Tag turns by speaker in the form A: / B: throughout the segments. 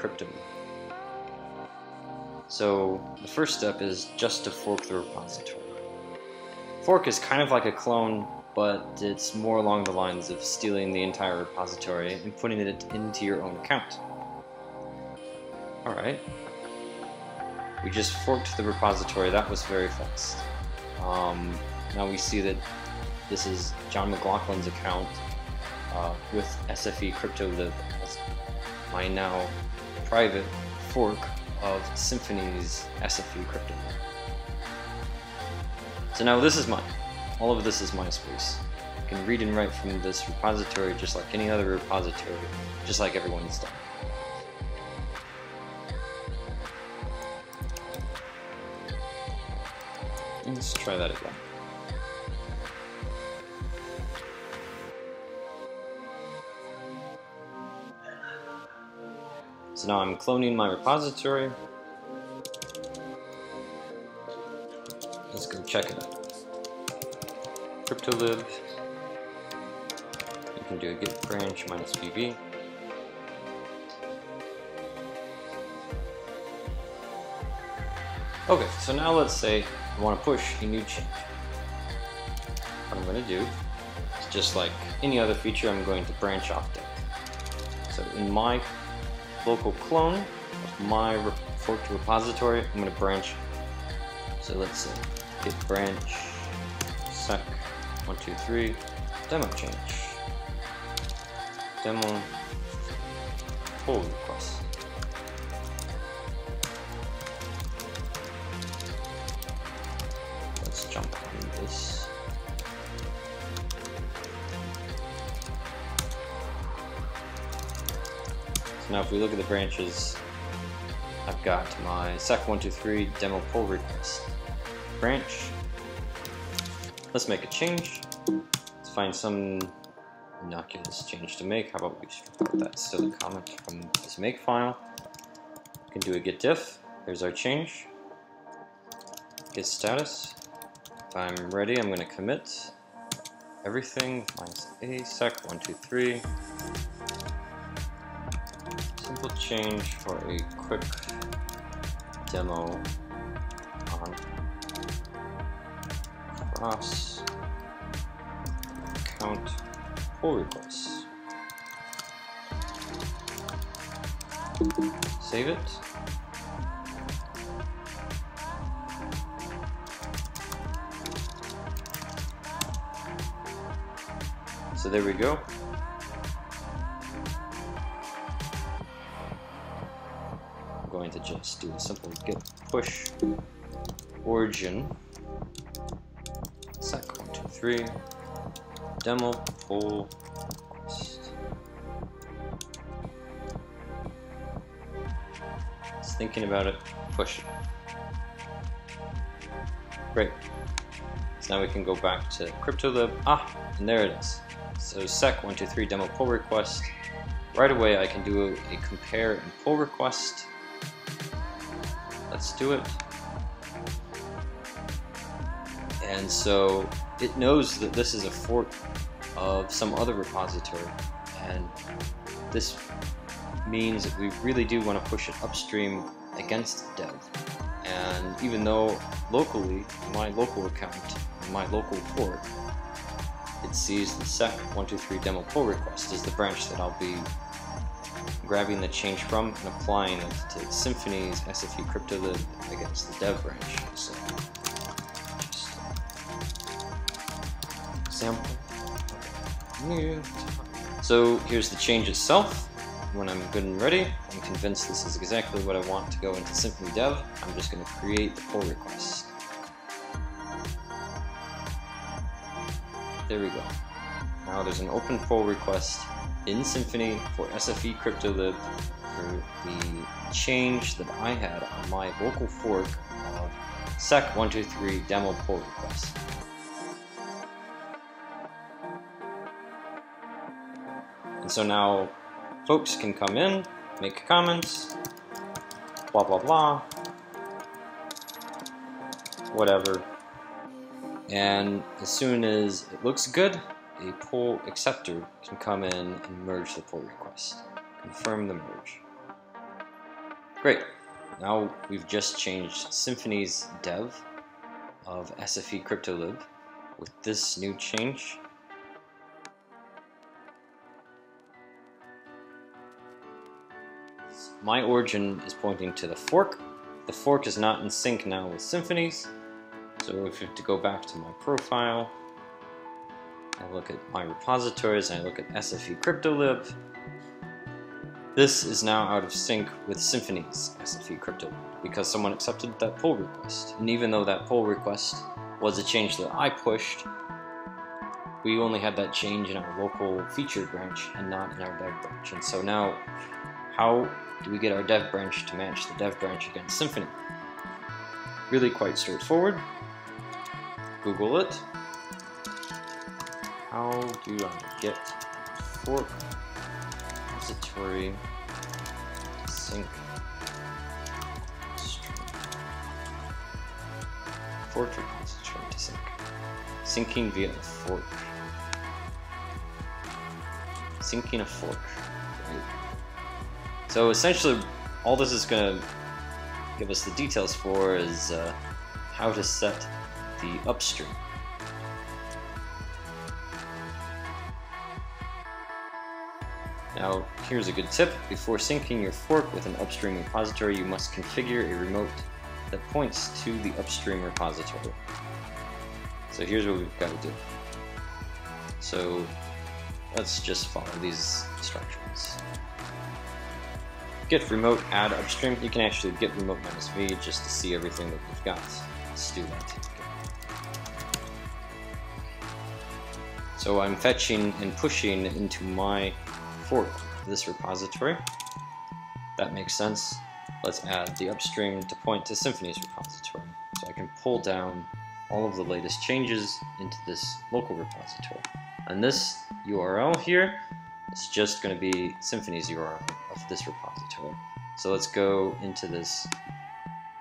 A: Crypto. So the first step is just to fork the repository. Fork is kind of like a clone, but it's more along the lines of stealing the entire repository and putting it into your own account. Alright. We just forked the repository. That was very fast. Now we see that this is John McLaughlin's account with SFE CryptoLib as my now private fork of Symphony's SFE CryptoLib. So now this is mine. All of this is MySpace. You can read and write from this repository just like any other repository, just like everyone's done. Let's try that again. So now I'm cloning my repository. Let's go check it out. CryptoLib. You can do a git branch -vb. Okay, so now let's say I want to push a new change. What I'm going to do is just like any other feature, I'm going to branch off dev. So in my local clone of my forked repository, I'm going to branch. So let's say git branch sec 123 demo change demo pull request. Let's jump on this. So now if we look at the branches, I've got my sec123 demo pull request branch. Let's make a change. Let's find some innocuous change to make. How about we strip out that silly comment from this make file. We can do a git diff. There's our change. Git status. If I'm ready, I'm going to commit everything -a sec123. Simple change for a quick demo on cross account pull requests. Save it. So there we go. I'm going to just do a simple git push origin sec123 demo pull request. Just thinking about it, push it. Great. So now we can go back to CryptoLib. And there it is. So sec123 demo pull request. Right away I can do a compare and pull request. Let's do it. And so it knows that this is a fork of some other repository, and this means that we really do want to push it upstream against dev. And even though locally, my local account, my local fork, it sees the sec123 demo pull request as the branch that I'll be grabbing the change from and applying it to Symphony's SFE CryptoLib against the dev branch. So just example. So here's the change itself. When I'm good and ready, I'm convinced this is exactly what I want to go into Symfony Dev. I'm just going to create the pull request. There we go. Now there's an open pull request in Symfony for SFE CryptoLib for the change that I had on my local fork of sec123 demo pull request. And so now folks can come in, make comments, blah blah blah, whatever. And as soon as it looks good, a pull acceptor can come in and merge the pull request. Confirm the merge. Great. Now we've just changed Symfony's dev of SFE CryptoLib with this new change. My origin is pointing to the fork. The fork is not in sync now with Symfony's. So if you have to go back to my profile, I look at my repositories and I look at SFE CryptoLib. This is now out of sync with Symfony's SFE CryptoLib because someone accepted that pull request. And even though that pull request was a change that I pushed, we only had that change in our local feature branch and not in our dev branch. And so now, how do we get our dev branch to match the dev branch against Symfony? Really quite straightforward. Google it. How do I get fork repository sync string? Fork repository to sync. Syncing via a fork. Syncing a fork. Right. So essentially, all this is going to give us the details for is how to set the upstream. Now, here's a good tip. Before syncing your fork with an upstream repository, you must configure a remote that points to the upstream repository. So here's what we've got to do. So let's just follow these instructions. Get remote, add upstream. You can actually get remote -v just to see everything that we've got. Let's do that. So I'm fetching and pushing into my fork this repository. That makes sense. Let's add the upstream to point to Symfony's repository. So I can pull down all of the latest changes into this local repository. And this URL here is just going to be Symfony's URL of this repository. So let's go into this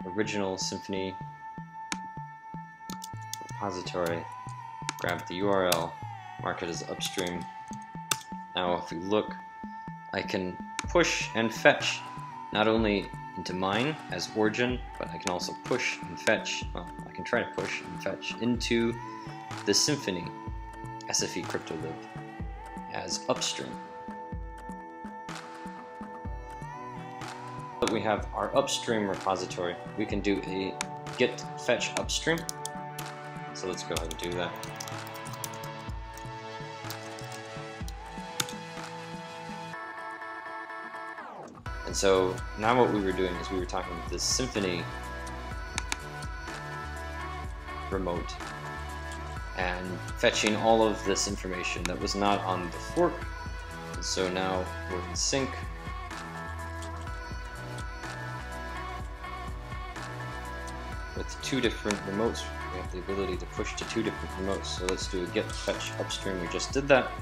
A: original Symfony repository, grab the URL, mark it as upstream. Now if we look, I can push and fetch not only into mine as origin, but I can also push and fetch, well, I can try to push and fetch into the Symfony SFE CryptoLib as upstream. We have our upstream repository. We can do a git fetch upstream. So let's go ahead and do that. And so now what we were doing is we were talking about this Symfony remote and fetching all of this information that was not on the fork. And so now we're in sync. With two different remotes, we have the ability to push to two different remotes. So let's do a git fetch upstream. We just did that.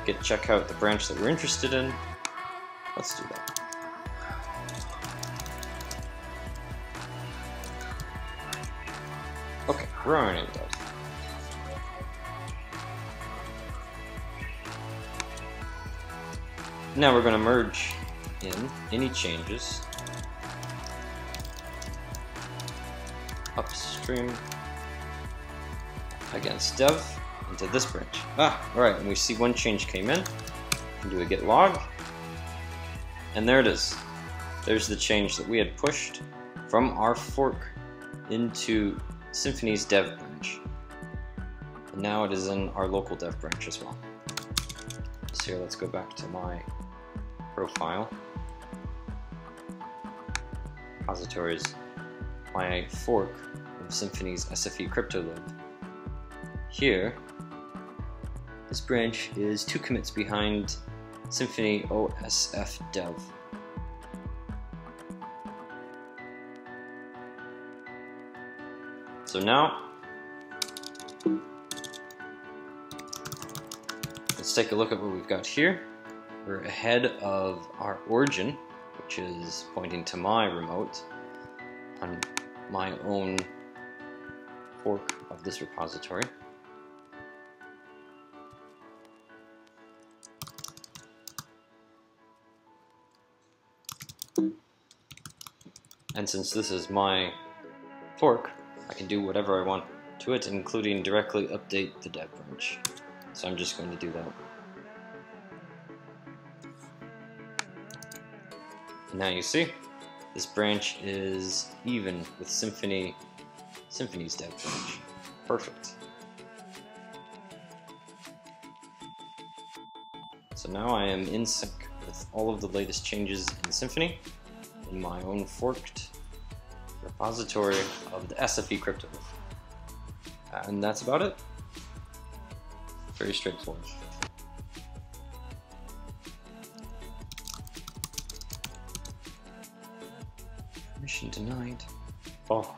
A: Git check out the branch that we're interested in. Let's do that. Okay, we're already dead. Now we're going to merge in any changes upstream against dev into this branch. Alright, and we see one change came in. We can do a git log. And there it is. There's the change that we had pushed from our fork into Symfony's dev branch. And now it is in our local dev branch as well. So here, let's go back to my profile. Repositories. My fork of Symfony's SFE CryptoLib. Here, this branch is 2 commits behind Symfony OSF dev. So now, let's take a look at what we've got here. We're ahead of our origin, which is pointing to my remote on my own fork of this repository. And since this is my fork, I can do whatever I want to it, including directly update the dev branch. So I'm just going to do that. And now you see, this branch is even with Symfony's dev branch. Perfect. So now I am in sync with all of the latest changes in Symfony in my own forked repository of the SFE crypto. And that's about it. Very straightforward. Permission denied. Oh,